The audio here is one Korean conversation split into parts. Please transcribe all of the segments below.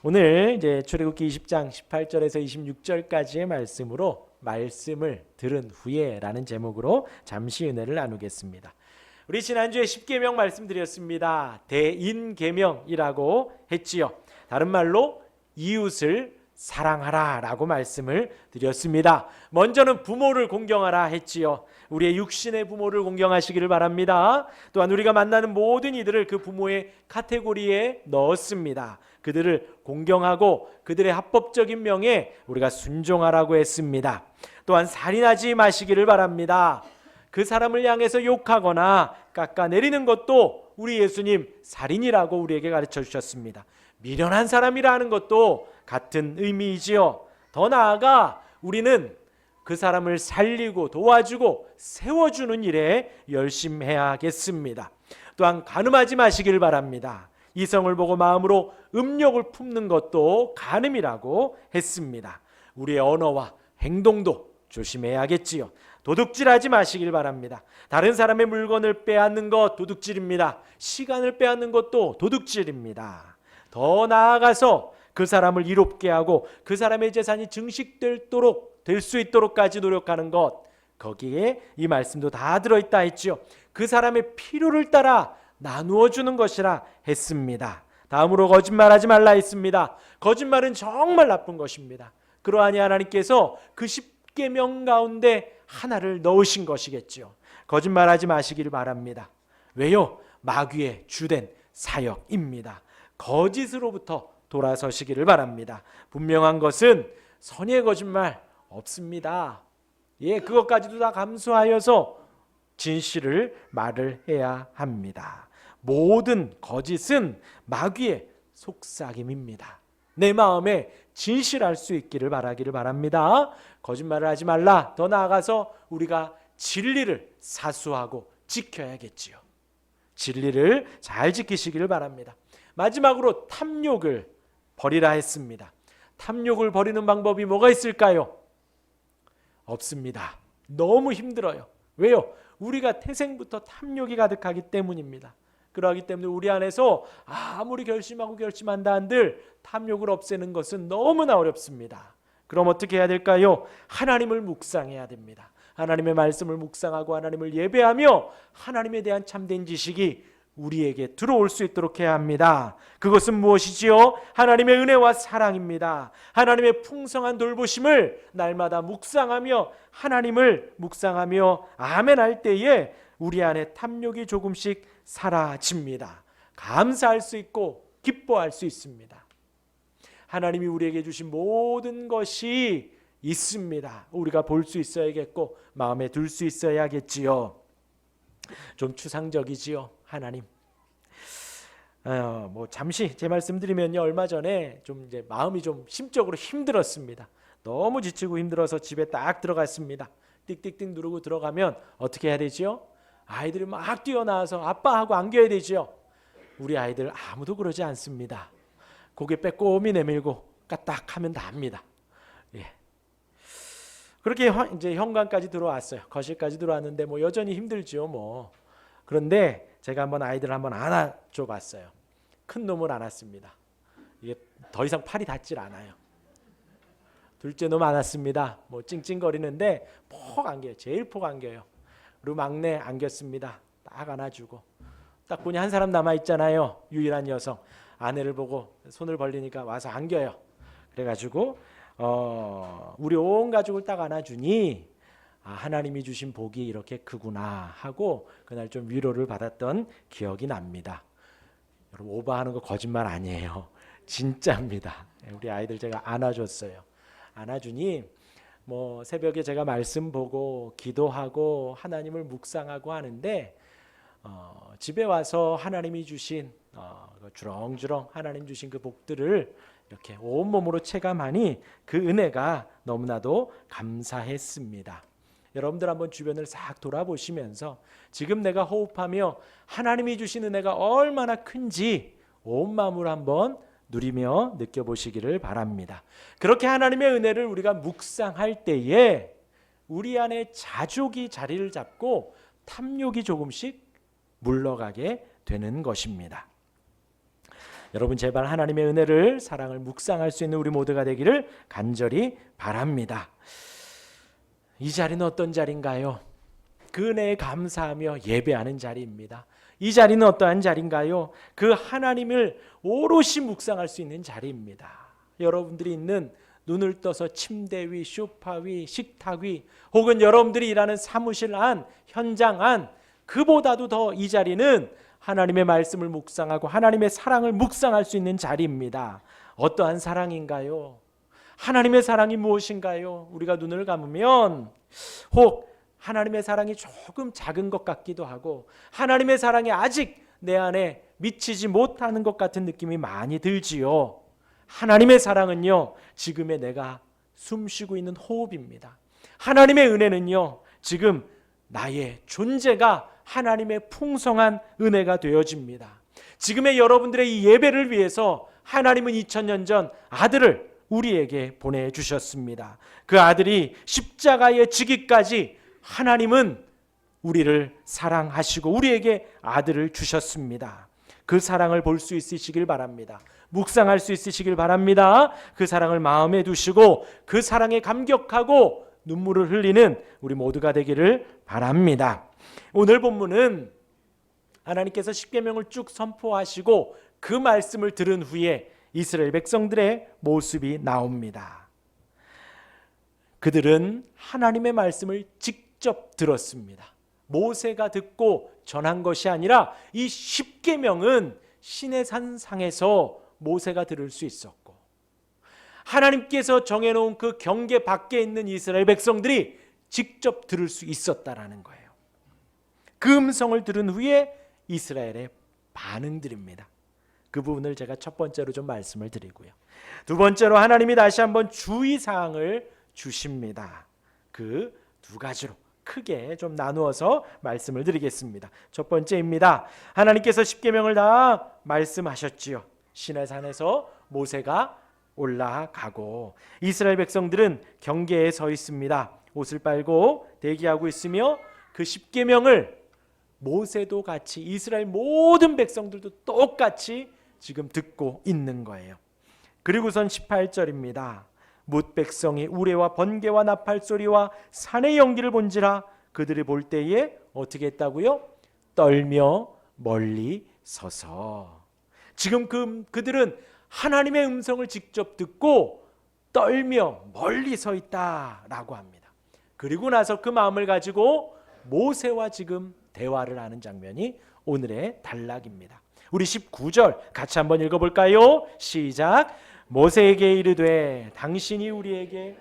오늘 이제 출애굽기 20장 18절에서 26절까지의 말씀으로 말씀을 들은 후에라는 제목으로 잠시 은혜를 나누겠습니다. 우리 지난주에 십계명 말씀드렸습니다. 대인계명이라고 했지요. 다른 말로 이웃을 사랑하라 라고 말씀을 드렸습니다. 먼저는 부모를 공경하라 했지요. 우리의 육신의 부모를 공경하시기를 바랍니다. 또한 우리가 만나는 모든 이들을 그 부모의 카테고리에 넣었습니다. 그들을 공경하고 그들의 합법적인 명에 우리가 순종하라고 했습니다. 또한 살인하지 마시기를 바랍니다. 그 사람을 향해서 욕하거나 깎아내리는 것도 우리 예수님 살인이라고 우리에게 가르쳐 주셨습니다. 미련한 사람이라는 것도 같은 의미이지요. 더 나아가 우리는 그 사람을 살리고 도와주고 세워주는 일에 열심해야겠습니다. 또한 간음하지 마시길 바랍니다. 이성을 보고 마음으로 음욕을 품는 것도 간음이라고 했습니다. 우리의 언어와 행동도 조심해야겠지요. 도둑질하지 마시길 바랍니다. 다른 사람의 물건을 빼앗는 것 도둑질입니다. 시간을 빼앗는 것도 도둑질입니다. 더 나아가서 그 사람을 이롭게 하고 그 사람의 재산이 될 수 있도록까지 노력하는 것, 거기에 이 말씀도 다 들어있다 했지요. 그 사람의 필요를 따라 나누어 주는 것이라 했습니다. 다음으로 거짓말하지 말라 했습니다. 거짓말은 정말 나쁜 것입니다. 그러하니 하나님께서 그 십계명 가운데 하나를 넣으신 것이겠지요. 거짓말하지 마시기를 바랍니다. 왜요? 마귀의 주된 사역입니다. 거짓으로부터 돌아서시기를 바랍니다. 분명한 것은 선의 거짓말 없습니다. 그것까지도 다 감수하여서 진실을 말을 해야 합니다. 모든 거짓은 마귀의 속삭임입니다. 내 마음에 진실할 수 있기를 바라기를 바랍니다. 거짓말을 하지 말라. 더 나아가서 우리가 진리를 사수하고 지켜야겠지요. 진리를 잘 지키시기를 바랍니다. 마지막으로 탐욕을 버리라 했습니다. 탐욕을 버리는 방법이 뭐가 있을까요? 없습니다. 너무 힘들어요. 왜요? 우리가 태생부터 탐욕이 가득하기 때문입니다. 그러하기 때문에 우리 안에서 아무리 결심하고 결심한다 한들 탐욕을 없애는 것은 너무나 어렵습니다. 그럼 어떻게 해야 될까요? 하나님을 묵상해야 됩니다. 하나님의 말씀을 묵상하고 하나님을 예배하며 하나님에 대한 참된 지식이 우리에게 들어올 수 있도록 해야 합니다. 그것은 무엇이지요? 하나님의 은혜와 사랑입니다. 하나님의 풍성한 돌보심을 날마다 묵상하며 하나님을 묵상하며 아멘할 때에 우리 안에 탐욕이 조금씩 사라집니다. 감사할 수 있고 기뻐할 수 있습니다. 하나님이 우리에게 주신 모든 것이 있습니다. 우리가 볼 수 있어야겠고 마음에 둘 수 있어야겠지요. 좀 추상적이지요. 하나님. 잠시 제 말씀드리면요, 얼마 전에 좀 이제 마음이 좀 심적으로 힘들었습니다. 너무 지치고 힘들어서 집에 딱 들어갔습니다. 띡띡띡 누르고 들어가면 어떻게 해야 되지요? 아이들이 막 뛰어나와서 아빠하고 안겨야 되지요. 우리 아이들 아무도 그러지 않습니다. 고개 빼꼼히 내밀고 까딱하면 다 합니다. 그렇게 이제 현관까지 들어왔어요. 거실까지 들어왔는데 여전히 힘들지요. 그런데 제가 한번 아이들 한번 안아줘 봤어요. 큰 놈을 안았습니다. 이게 더 이상 팔이 닿질 않아요. 둘째 놈 안았습니다. 찡찡거리는데 폭 안겨요. 제일 폭 안겨요. 그리고 막내 안겼습니다. 딱 안아주고 딱 보니 한 사람 남아있잖아요. 유일한 여성. 아내를 보고 손을 벌리니까 와서 안겨요. 그래가지고 우리 온 가족을 딱 안아주니 하나님이 주신 복이 이렇게 크구나 하고 그날 좀 위로를 받았던 기억이 납니다. 여러분, 오버하는 거 거짓말 아니에요. 진짜입니다. 우리 아이들 제가 안아줬어요. 안아주니 새벽에 제가 말씀 보고 기도하고 하나님을 묵상하고 하는데 집에 와서 하나님이 주신 주렁주렁 하나님 주신 그 복들을 이렇게 온몸으로 체감하니 그 은혜가 너무나도 감사했습니다. 여러분들 한번 주변을 싹 돌아보시면서 지금 내가 호흡하며 하나님이 주신 은혜가 얼마나 큰지 온 마음으로 한번 누리며 느껴보시기를 바랍니다. 그렇게 하나님의 은혜를 우리가 묵상할 때에 우리 안에 자족이 자리를 잡고 탐욕이 조금씩 물러가게 되는 것입니다. 여러분 제발 하나님의 은혜를, 사랑을 묵상할 수 있는 우리 모두가 되기를 간절히 바랍니다. 이 자리는 어떤 자리인가요? 그 은혜에 감사하며 예배하는 자리입니다. 이 자리는 어떠한 자리인가요? 그 하나님을 오롯이 묵상할 수 있는 자리입니다. 여러분들이 있는 눈을 떠서 침대 위, 소파 위, 식탁 위, 혹은 여러분들이 일하는 사무실 안, 현장 안, 그보다도 더 이 자리는 하나님의 말씀을 묵상하고 하나님의 사랑을 묵상할 수 있는 자리입니다. 어떠한 사랑인가요? 하나님의 사랑이 무엇인가요? 우리가 눈을 감으면 혹 하나님의 사랑이 조금 작은 것 같기도 하고 하나님의 사랑이 아직 내 안에 미치지 못하는 것 같은 느낌이 많이 들지요. 하나님의 사랑은요, 지금의 내가 숨쉬고 있는 호흡입니다. 하나님의 은혜는요, 지금 나의 존재가 하나님의 풍성한 은혜가 되어집니다. 지금의 여러분들의 이 예배를 위해서 하나님은 2000년 전 아들을 우리에게 보내주셨습니다. 그 아들이 십자가에 지기까지 하나님은 우리를 사랑하시고 우리에게 아들을 주셨습니다. 그 사랑을 볼 수 있으시길 바랍니다. 묵상할 수 있으시길 바랍니다. 그 사랑을 마음에 두시고 그 사랑에 감격하고 눈물을 흘리는 우리 모두가 되기를 바랍니다. 오늘 본문은 하나님께서 십계명을 쭉 선포하시고 그 말씀을 들은 후에 이스라엘 백성들의 모습이 나옵니다. 그들은 하나님의 말씀을 직접 들었습니다. 모세가 듣고 전한 것이 아니라 이 십계명은 시내산 상에서 모세가 들을 수 있었고 하나님께서 정해놓은 그 경계 밖에 있는 이스라엘 백성들이 직접 들을 수 있었다라는 거예요. 그 음성을 들은 후에 이스라엘의 반응들입니다. 그 부분을 제가 첫 번째로 좀 말씀을 드리고요. 두 번째로 하나님이 다시 한번 주의사항을 주십니다. 그 두 가지로 크게 좀 나누어서 말씀을 드리겠습니다. 첫 번째입니다. 하나님께서 십계명을 다 말씀하셨지요. 시내산에서 모세가 올라가고 이스라엘 백성들은 경계에 서 있습니다. 옷을 빨고 대기하고 있으며 그 십계명을 모세도 같이 이스라엘 모든 백성들도 똑같이 지금 듣고 있는 거예요. 그리고선 18절입니다. 뭇 백성이 우레와 번개와 나팔 소리와 산의 연기를 본지라 그들이 볼 때에 어떻게 했다고요? 떨며 멀리 서서. 지금 그들은 하나님의 음성을 직접 듣고 떨며 멀리 서 있다라고 합니다. 그리고 나서 그 마음을 가지고 모세와 지금 대화를 하는 장면이 오늘의 단락입니다. 우리 19절 같이 한번 읽어볼까요? 시작. 모세에게 이르되 당신이 우리에게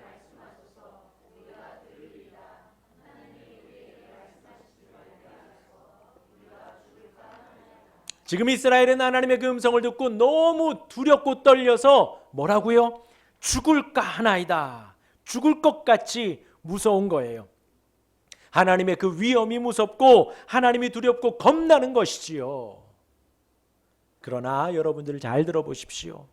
지금 이스라엘은 하나님의 그 음성을 듣고 너무 두렵고 떨려서 뭐라고요? 죽을까 하나이다. 죽을 것 같이 무서운 거예요. 하나님의 그 위험이 무섭고 하나님이 두렵고 겁나는 것이지요. 그러나 여러분들 잘 들어보십시오.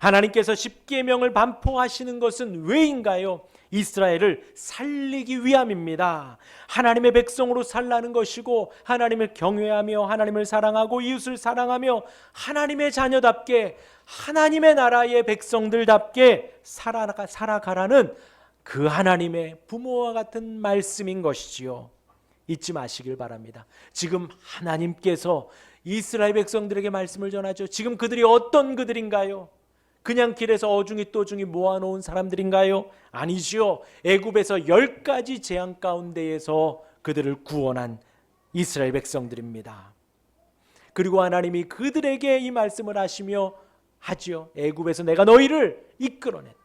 하나님께서 십계명을 반포하시는 것은 왜인가요? 이스라엘을 살리기 위함입니다. 하나님의 백성으로 살라는 것이고 하나님을 경외하며 하나님을 사랑하고 이웃을 사랑하며 하나님의 자녀답게 하나님의 나라의 백성들답게 살아가라는 그 하나님의 부모와 같은 말씀인 것이지요. 잊지 마시길 바랍니다. 지금 하나님께서 이스라엘 백성들에게 말씀을 전하죠. 지금 그들이 어떤 그들인가요? 그냥 길에서 어중이 또중이 모아놓은 사람들인가요? 아니지요. 애굽에서 10가지 재앙 가운데에서 그들을 구원한 이스라엘 백성들입니다. 그리고 하나님이 그들에게 이 말씀을 하시며 하지요. 애굽에서 내가 너희를 이끌어냈다.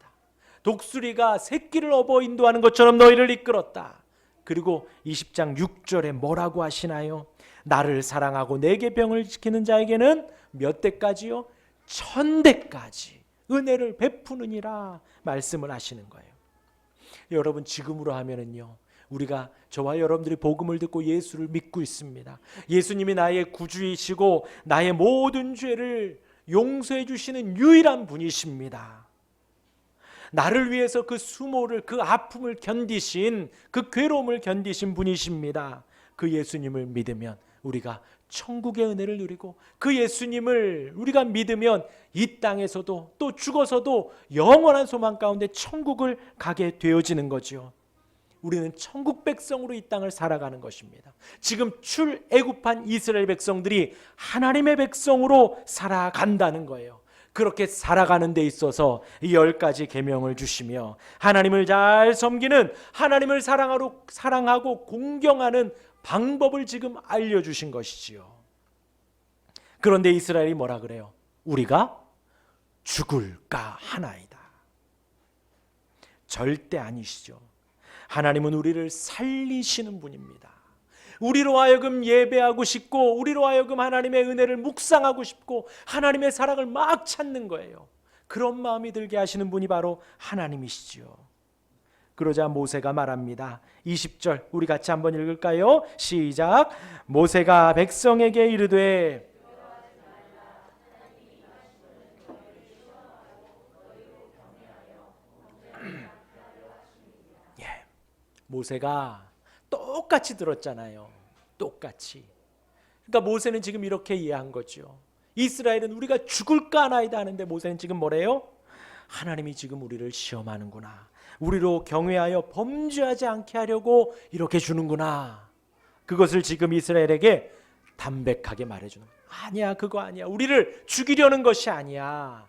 독수리가 새끼를 업어 인도하는 것처럼 너희를 이끌었다. 그리고 20장 6절에 뭐라고 하시나요? 나를 사랑하고 내 계명을 지키는 자에게는 몇 대까지요? 1000대까지 은혜를 베푸느니라 말씀을 하시는 거예요. 여러분 지금으로 하면은요, 우리가 저와 여러분들이 복음을 듣고 예수를 믿고 있습니다. 예수님이 나의 구주이시고 나의 모든 죄를 용서해 주시는 유일한 분이십니다. 나를 위해서 그 수모를, 그 아픔을 견디신, 그 괴로움을 견디신 분이십니다. 그 예수님을 믿으면 우리가 천국의 은혜를 누리고 그 예수님을 우리가 믿으면 이 땅에서도 또 죽어서도 영원한 소망 가운데 천국을 가게 되어지는 거죠. 우리는 천국 백성으로 이 땅을 살아가는 것입니다. 지금 출애굽한 이스라엘 백성들이 하나님의 백성으로 살아간다는 거예요. 그렇게 살아가는 데 있어서 이 10가지 계명을 주시며 하나님을 잘 섬기는, 하나님을 사랑하고 공경하는 방법을 지금 알려주신 것이지요. 그런데 이스라엘이 뭐라 그래요? 우리가 죽을까 하나이다. 절대 아니시죠. 하나님은 우리를 살리시는 분입니다. 우리로 하여금 예배하고 싶고, 우리로 하여금 하나님의 은혜를 묵상하고 싶고, 하나님의 사랑을 막 찾는 거예요. 그런 마음이 들게 하시는 분이 바로 하나님이시죠. 그러자 모세가 말합니다. 20절 우리 같이 한번 읽을까요? 시작. 모세가 백성에게 이르되 모세가 똑같이 들었잖아요. 똑같이. 그러니까 모세는 지금 이렇게 이해한 거죠. 이스라엘은 우리가 죽을까 하나이다 하는데 모세는 지금 뭐래요? 하나님이 지금 우리를 시험하는구나. 우리로 경외하여 범죄하지 않게 하려고 이렇게 주는구나. 그것을 지금 이스라엘에게 담백하게 말해주는 거예요. 아니야, 그거 아니야. 우리를 죽이려는 것이 아니야.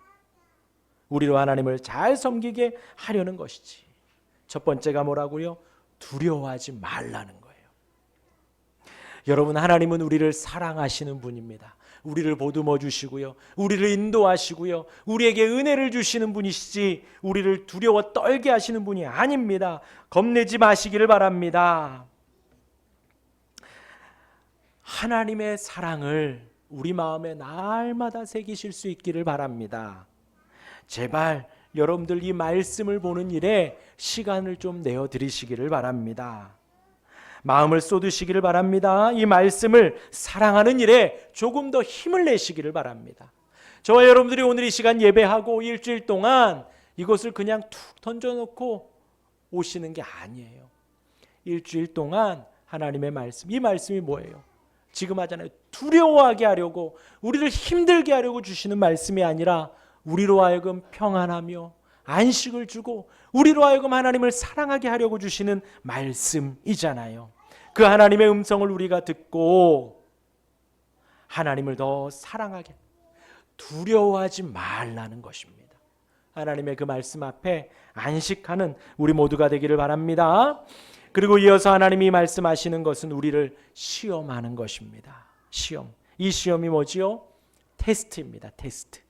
우리로 하나님을 잘 섬기게 하려는 것이지. 첫 번째가 뭐라고요? 두려워하지 말라는 거예요. 여러분, 하나님은 우리를 사랑하시는 분입니다. 우리를 보듬어 주시고요, 우리를 인도하시고요, 우리에게 은혜를 주시는 분이시지 우리를 두려워 떨게 하시는 분이 아닙니다. 겁내지 마시기를 바랍니다. 하나님의 사랑을 우리 마음에 날마다 새기실 수 있기를 바랍니다. 제발 여러분들 이 말씀을 보는 일에 시간을 좀 내어 드리시기를 바랍니다. 마음을 쏟으시기를 바랍니다. 이 말씀을 사랑하는 일에 조금 더 힘을 내시기를 바랍니다. 저와 여러분들이 오늘 이 시간 예배하고 일주일 동안 이것을 그냥 툭 던져놓고 오시는 게 아니에요. 일주일 동안 하나님의 말씀, 이 말씀이 뭐예요? 지금 하잖아요. 두려워하게 하려고, 우리를 힘들게 하려고 주시는 말씀이 아니라 우리로 하여금 평안하며 안식을 주고 우리로 하여금 하나님을 사랑하게 하려고 주시는 말씀이잖아요. 그 하나님의 음성을 우리가 듣고 하나님을 더 사랑하게, 두려워하지 말라는 것입니다. 하나님의 그 말씀 앞에 안식하는 우리 모두가 되기를 바랍니다. 그리고 이어서 하나님이 말씀하시는 것은 우리를 시험하는 것입니다. 시험. 이 시험이 뭐지요? 테스트입니다. 테스트.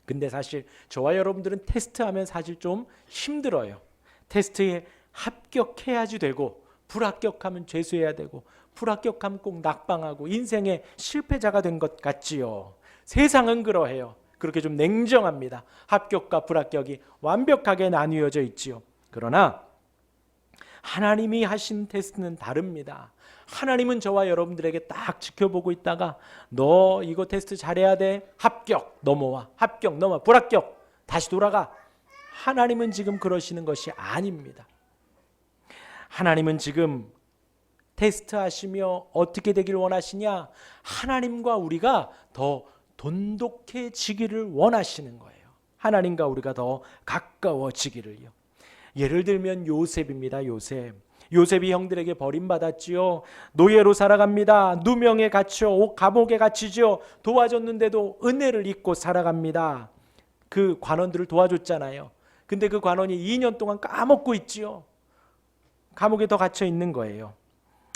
근데 사실 저와 여러분들은 테스트하면 사실 좀 힘들어요. 테스트에 합격해야지 되고, 불합격하면 죄수해야 되고, 불합격하면 꼭 낙방하고 인생의 실패자가 된 것 같지요. 세상은 그러해요. 그렇게 좀 냉정합니다. 합격과 불합격이 완벽하게 나뉘어져 있지요. 그러나 하나님이 하신 테스트는 다릅니다. 하나님은 저와 여러분들에게 딱 지켜보고 있다가 너 이거 테스트 잘해야 돼. 합격 넘어와. 합격 넘어와. 불합격 다시 돌아가. 하나님은 지금 그러시는 것이 아닙니다. 하나님은 지금 테스트하시며 어떻게 되길 원하시냐? 하나님과 우리가 더 돈독해지기를 원하시는 거예요. 하나님과 우리가 더 가까워지기를요. 예를 들면 요셉입니다. 요셉이 형들에게 버림받았지요. 노예로 살아갑니다. 누명에 갇혀 감옥에 갇히죠. 도와줬는데도 은혜를 잊고 살아갑니다. 그 관원들을 도와줬잖아요. 근데 그 관원이 2년 동안 까먹고 있지요. 감옥에 더 갇혀 있는 거예요.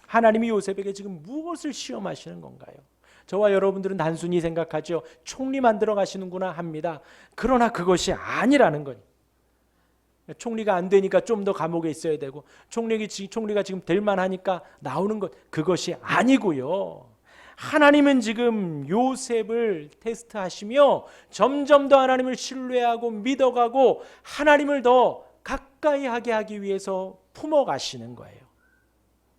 하나님이 요셉에게 지금 무엇을 시험하시는 건가요? 저와 여러분들은 단순히 생각하죠. 총리 만들어 가시는구나 합니다. 그러나 그것이 아니라는 거예요. 총리가 안 되니까 좀 더 감옥에 있어야 되고, 총리가 지금 될 만하니까 나오는 것, 그것이 아니고요. 하나님은 지금 요셉을 테스트하시며 점점 더 하나님을 신뢰하고 믿어가고 하나님을 더 가까이 하게 하기 위해서 품어가시는 거예요.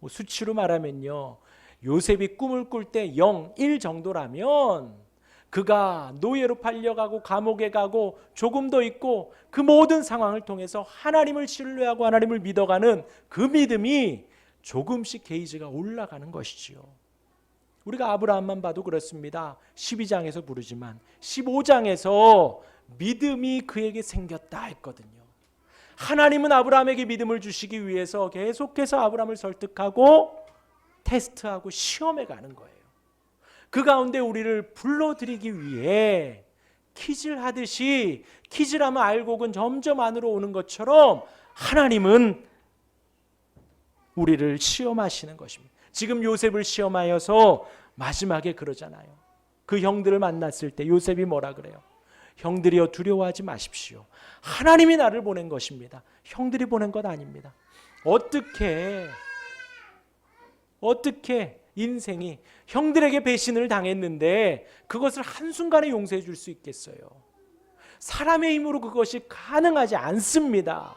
수치로 말하면요, 요셉이 꿈을 꿀 때 0, 1 정도라면 그가 노예로 팔려가고 감옥에 가고 조금 더 있고 그 모든 상황을 통해서 하나님을 신뢰하고 하나님을 믿어가는 그 믿음이 조금씩 게이지가 올라가는 것이지요. 우리가 아브라함만 봐도 그렇습니다. 12장에서 부르지만 15장에서 믿음이 그에게 생겼다 했거든요. 하나님은 아브라함에게 믿음을 주시기 위해서 계속해서 아브라함을 설득하고 테스트하고 시험해 가는 거예요. 그 가운데 우리를 불러들이기 위해 퀴즈를 하듯이, 퀴즈를 하면 알곡은 점점 안으로 오는 것처럼 하나님은 우리를 시험하시는 것입니다. 지금 요셉을 시험하여서 마지막에 그러잖아요. 그 형들을 만났을 때 요셉이 뭐라 그래요? 형들이여 두려워하지 마십시오. 하나님이 나를 보낸 것입니다. 형들이 보낸 것 아닙니다. 어떻게 인생이 형들에게 배신을 당했는데 그것을 한순간에 용서해 줄 수 있겠어요? 사람의 힘으로 그것이 가능하지 않습니다.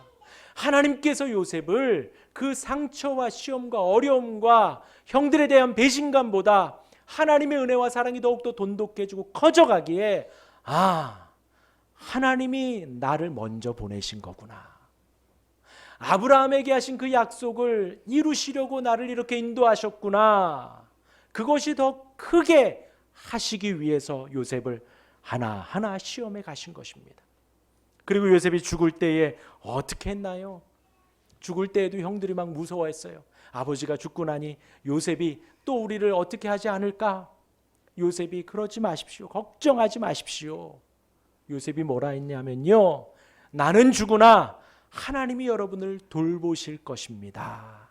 하나님께서 요셉을 그 상처와 시험과 어려움과 형들에 대한 배신감보다 하나님의 은혜와 사랑이 더욱더 돈독해지고 커져가기에 하나님이 나를 먼저 보내신 거구나. 아브라함에게 하신 그 약속을 이루시려고 나를 이렇게 인도하셨구나. 그것이 더 크게 하시기 위해서 요셉을 하나하나 시험해 가신 것입니다. 그리고 요셉이 죽을 때에 어떻게 했나요? 죽을 때에도 형들이 막 무서워했어요. 아버지가 죽고 나니 요셉이 또 우리를 어떻게 하지 않을까? 요셉이 그러지 마십시오. 걱정하지 마십시오. 요셉이 뭐라 했냐면요, 나는 죽으나 하나님이 여러분을 돌보실 것입니다.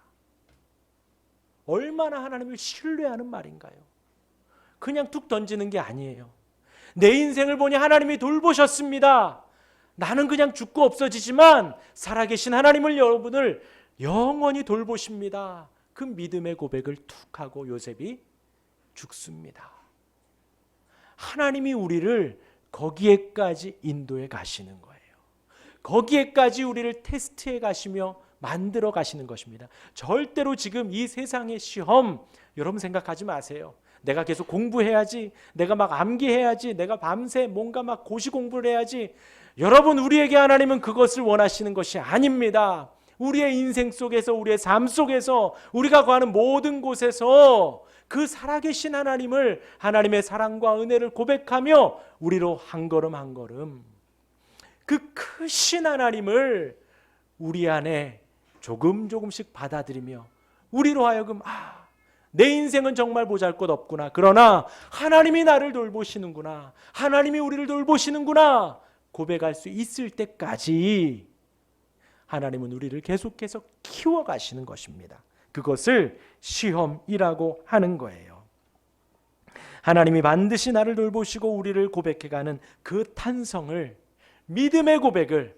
얼마나 하나님을 신뢰하는 말인가요? 그냥 툭 던지는 게 아니에요. 내 인생을 보니 하나님이 돌보셨습니다. 나는 그냥 죽고 없어지지만 살아계신 하나님을 여러분을 영원히 돌보십니다. 그 믿음의 고백을 툭 하고 요셉이 죽습니다. 하나님이 우리를 거기에까지 인도해 가시는 거예요. 거기에까지 우리를 테스트해 가시며 만들어 가시는 것입니다. 절대로 지금 이 세상의 시험 여러분 생각하지 마세요. 내가 계속 공부해야지, 내가 막 암기해야지, 내가 밤새 뭔가 막 고시 공부를 해야지. 여러분, 우리에게 하나님은 그것을 원하시는 것이 아닙니다. 우리의 인생 속에서, 우리의 삶 속에서, 우리가 가는 모든 곳에서 그 살아계신 하나님을, 하나님의 사랑과 은혜를 고백하며 우리로 한 걸음 한 걸음 그 크신 하나님을 우리 안에 조금씩 받아들이며 우리로 하여금 내 인생은 정말 보잘것없구나. 그러나 하나님이 나를 돌보시는구나. 하나님이 우리를 돌보시는구나. 고백할 수 있을 때까지 하나님은 우리를 계속해서 키워가시는 것입니다. 그것을 시험이라고 하는 거예요. 하나님이 반드시 나를 돌보시고 우리를 고백해가는 그 탄성을, 믿음의 고백을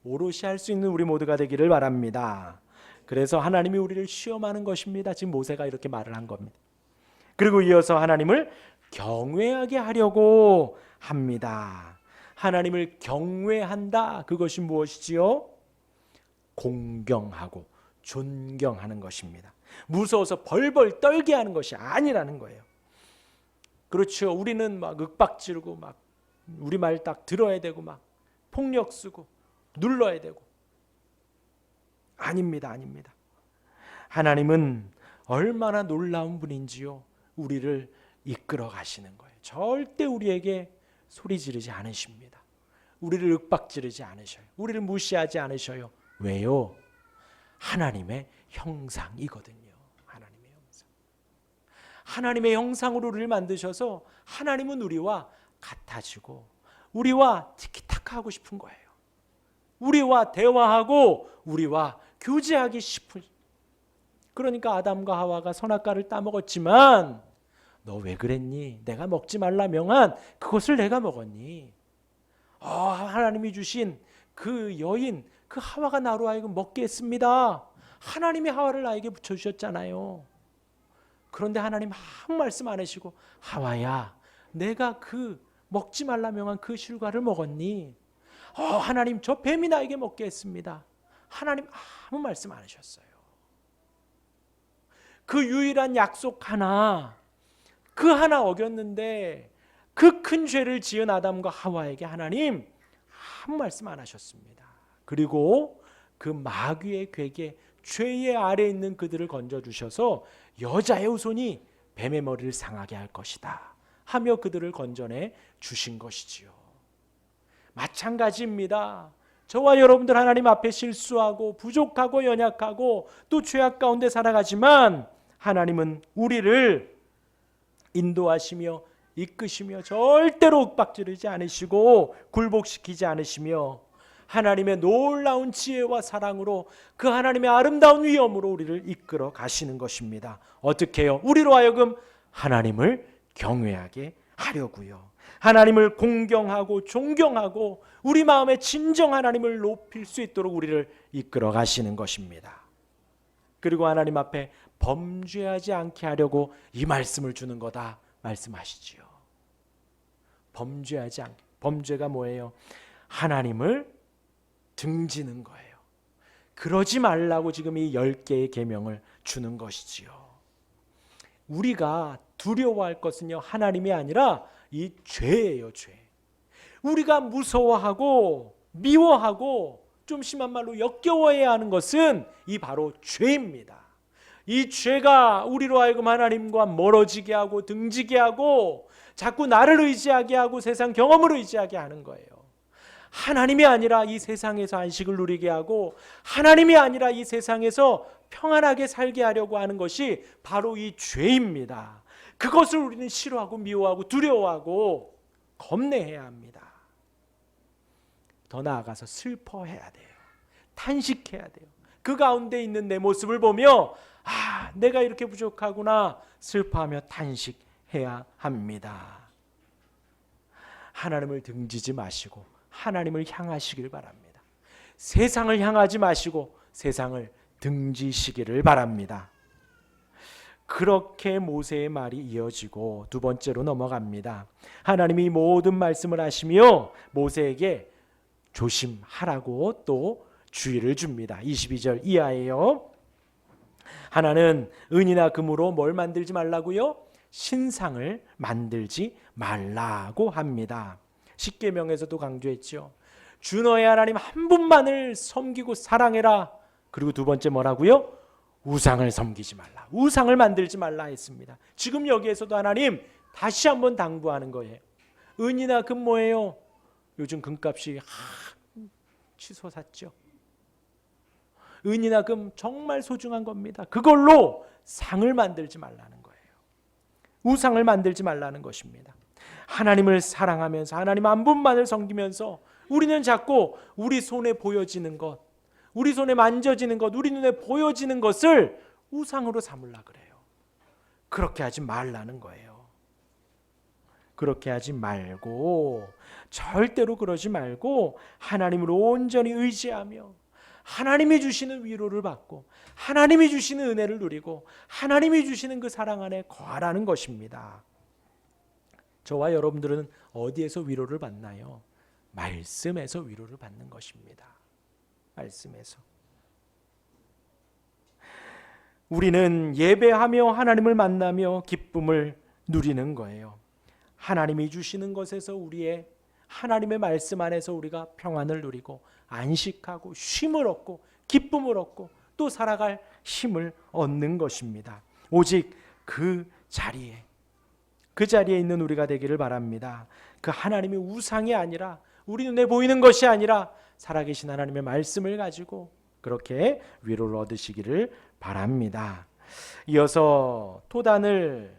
오롯이 할 수 있는 우리 모두가 되기를 바랍니다. 그래서 하나님이 우리를 시험하는 것입니다. 지금 모세가 이렇게 말을 한 겁니다. 그리고 이어서 하나님을 경외하게 하려고 합니다. 하나님을 경외한다. 그것이 무엇이지요? 공경하고 존경하는 것입니다. 무서워서 벌벌 떨게 하는 것이 아니라는 거예요. 그렇죠. 우리는 막 윽박지르고 막 우리 말 딱 들어야 되고 막 폭력 쓰고 눌러야 되고. 아닙니다. 하나님은 얼마나 놀라운 분인지요. 우리를 이끌어 가시는 거예요. 절대 우리에게 소리 지르지 않으십니다. 우리를 윽박지르지 않으셔요. 우리를 무시하지 않으셔요. 왜요? 하나님의 형상이거든요. 하나님의 형상. 하나님의 형상으로 우리를 만드셔서 하나님은 우리와 같아지고 우리와 티키타카 하고 싶은 거예요. 우리와 대화하고 우리와 교제하기 싶은. 그러니까 아담과 하와가 선악과를 따먹었지만 너 왜 그랬니? 내가 먹지 말라 명한 그것을 내가 먹었니? 하나님이 주신 그 여인, 그 하와가 나로 하여금 먹게 했습니다. 하나님이 하와를 나에게 붙여주셨잖아요. 그런데 하나님 아무 말씀 안 하시고 하와야 내가 그 먹지 말라 명한 그 실과를 먹었니? 하나님 저 뱀이 나에게 먹게 했습니다. 하나님 아무 말씀 안 하셨어요. 그 유일한 약속 하나, 그 하나 어겼는데 그 큰 죄를 지은 아담과 하와에게 하나님 아무 말씀 안 하셨습니다. 그리고 그 마귀의 괴계, 죄의 아래에 있는 그들을 건져주셔서 여자의 후손이 뱀의 머리를 상하게 할 것이다 하며 그들을 건져내 주신 것이지요. 마찬가지입니다. 저와 여러분들 하나님 앞에 실수하고 부족하고 연약하고 또 죄악 가운데 살아가지만 하나님은 우리를 인도하시며 이끄시며 절대로 윽박지르지 않으시고 굴복시키지 않으시며 하나님의 놀라운 지혜와 사랑으로 그 하나님의 아름다운 위엄으로 우리를 이끌어 가시는 것입니다. 어떻게 해요? 우리로 하여금 하나님을 경외하게 하려고요. 하나님을 공경하고 존경하고 우리 마음에 진정 하나님을 높일 수 있도록 우리를 이끌어 가시는 것입니다. 그리고 하나님 앞에 범죄하지 않게 하려고 이 말씀을 주는 거다 말씀하시지요. 범죄하지 않게. 범죄가 뭐예요? 하나님을 등지는 거예요. 그러지 말라고 지금 이 10개의 계명을 주는 것이지요. 우리가 두려워할 것은요, 하나님이 아니라 이 죄예요, 죄. 우리가 무서워하고 미워하고 좀 심한 말로 역겨워해야 하는 것은 이 바로 죄입니다. 이 죄가 우리로 하여금 하나님과 멀어지게 하고 등지게 하고 자꾸 나를 의지하게 하고 세상 경험을 의지하게 하는 거예요. 하나님이 아니라 이 세상에서 안식을 누리게 하고 하나님이 아니라 이 세상에서 평안하게 살게 하려고 하는 것이 바로 이 죄입니다. 그것을 우리는 싫어하고 미워하고 두려워하고 겁내해야 합니다. 더 나아가서 슬퍼해야 돼요. 탄식해야 돼요. 그 가운데 있는 내 모습을 보며 내가 이렇게 부족하구나 슬퍼하며 탄식해야 합니다. 하나님을 등지지 마시고 하나님을 향하시길 바랍니다. 세상을 향하지 마시고 세상을 등지시기를 바랍니다. 그렇게 모세의 말이 이어지고 두 번째로 넘어갑니다. 하나님이 모든 말씀을 하시며 모세에게 조심하라고 또 주의를 줍니다. 22절 이하예요. 하나는 은이나 금으로 뭘 만들지 말라고요? 신상을 만들지 말라고 합니다. 십계명에서도 강조했죠. 주 너의 하나님 한 분만을 섬기고 사랑해라. 그리고 두 번째 뭐라고요? 우상을 섬기지 말라. 우상을 만들지 말라 했습니다. 지금 여기에서도 하나님 다시 한번 당부하는 거예요. 은이나 금 뭐예요? 요즘 금값이 치솟았죠. 은이나 금 정말 소중한 겁니다. 그걸로 상을 만들지 말라는 거예요. 우상을 만들지 말라는 것입니다. 하나님을 사랑하면서 하나님 한 분만을 섬기면서 우리는 자꾸 우리 손에 보여지는 것, 우리 손에 만져지는 것, 우리 눈에 보여지는 것을 우상으로 삼으려고 그래요. 그렇게 하지 말라는 거예요. 그렇게 하지 말고, 절대로 그러지 말고 하나님을 온전히 의지하며 하나님이 주시는 위로를 받고 하나님이 주시는 은혜를 누리고 하나님이 주시는 그 사랑 안에 거하라는 것입니다. 저와 여러분들은 어디에서 위로를 받나요? 말씀에서 위로를 받는 것입니다. 말씀에서. 우리는 예배하며 하나님을 만나며 기쁨을 누리는 거예요. 하나님이 주시는 것에서 우리의 하나님의 말씀 안에서 우리가 평안을 누리고 안식하고 쉼을 얻고 기쁨을 얻고 또 살아갈 힘을 얻는 것입니다. 오직 그 자리에 있는 우리가 되기를 바랍니다. 그 하나님의 우상이 아니라 우리 눈에 보이는 것이 아니라 살아계신 하나님의 말씀을 가지고 그렇게 위로를 얻으시기를 바랍니다. 이어서 토단과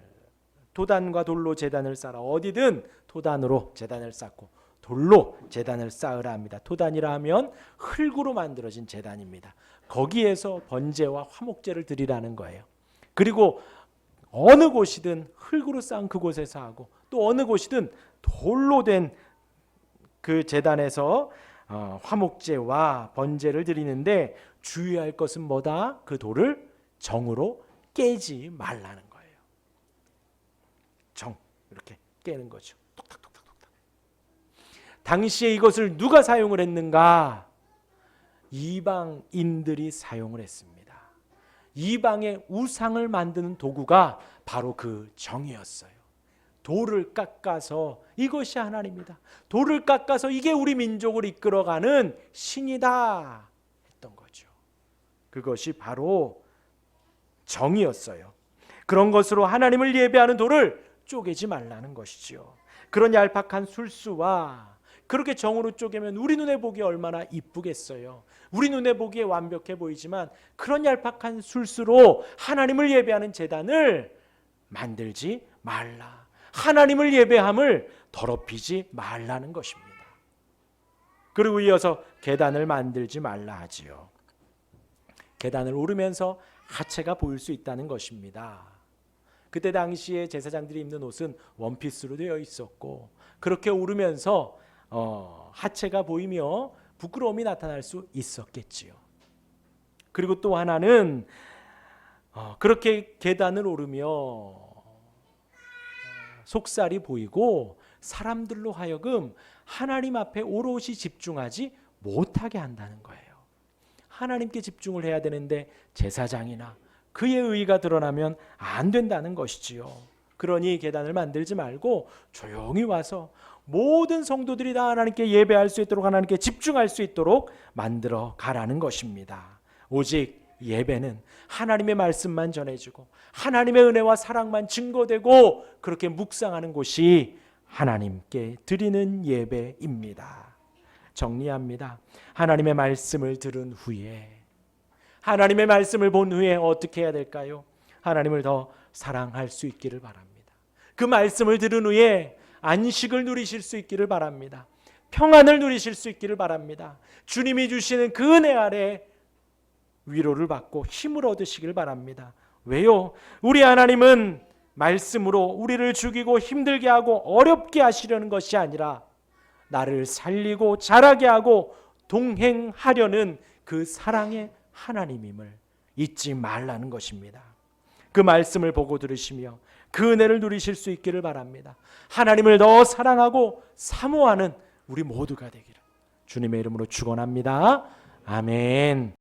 돌로 제단을 쌓아 어디든 토단으로 제단을 쌓고 돌로 제단을 쌓으라 합니다. 토단이라 하면 흙으로 만들어진 제단입니다. 거기에서 번제와 화목제를 드리라는 거예요. 그리고 어느 곳이든 흙으로 쌓은 그곳에서 하고 또 어느 곳이든 돌로 된 그 제단에서 화목제와 번제를 드리는데 주의할 것은 뭐다? 그 돌을 정으로 깨지 말라는 거예요. 정 이렇게 깨는 거죠. 톡탁톡탁톡탁. 당시에 이것을 누가 사용을 했는가? 이방인들이 사용을 했습니다. 이방의 우상을 만드는 도구가 바로 그 정이었어요. 돌을 깎아서 이것이 하나님이다. 돌을 깎아서 이게 우리 민족을 이끌어가는 신이다 했던 거죠. 그것이 바로 정이었어요. 그런 것으로 하나님을 예배하는 돌을 쪼개지 말라는 것이지요. 그런 얄팍한 술수와 그렇게 정으로 쪼개면 우리 눈에 보기에 얼마나 이쁘겠어요. 우리 눈에 보기에 완벽해 보이지만 그런 얄팍한 술수로 하나님을 예배하는 제단을 만들지 말라. 하나님을 예배함을 더럽히지 말라는 것입니다. 그리고 이어서 계단을 만들지 말라 하지요. 계단을 오르면서 하체가 보일 수 있다는 것입니다. 그때 당시에 제사장들이 입는 옷은 원피스로 되어 있었고 그렇게 오르면서 하체가 보이며 부끄러움이 나타날 수 있었겠지요. 그리고 또 하나는 그렇게 계단을 오르며 속살이 보이고 사람들로 하여금 하나님 앞에 오롯이 집중하지 못하게 한다는 거예요. 하나님께 집중을 해야 되는데 제사장이나 그의 의의가 드러나면 안 된다는 것이지요. 그러니 계단을 만들지 말고 조용히 와서 모든 성도들이 다 하나님께 예배할 수 있도록 하나님께 집중할 수 있도록 만들어 가라는 것입니다. 오직 예배는 하나님의 말씀만 전해지고 하나님의 은혜와 사랑만 증거되고 그렇게 묵상하는 곳이 하나님께 드리는 예배입니다. 정리합니다. 하나님의 말씀을 들은 후에 하나님의 말씀을 본 후에 어떻게 해야 될까요? 하나님을 더 사랑할 수 있기를 바랍니다. 그 말씀을 들은 후에 안식을 누리실 수 있기를 바랍니다. 평안을 누리실 수 있기를 바랍니다. 주님이 주시는 그 은혜 아래 위로를 받고 힘을 얻으시길 바랍니다. 왜요? 우리 하나님은 말씀으로 우리를 죽이고 힘들게 하고 어렵게 하시려는 것이 아니라 나를 살리고 자라게 하고 동행하려는 그 사랑의 하나님임을 잊지 말라는 것입니다. 그 말씀을 보고 들으시며 그 은혜를 누리실 수 있기를 바랍니다. 하나님을 더 사랑하고 사모하는 우리 모두가 되기를 주님의 이름으로 축원합니다. 아멘.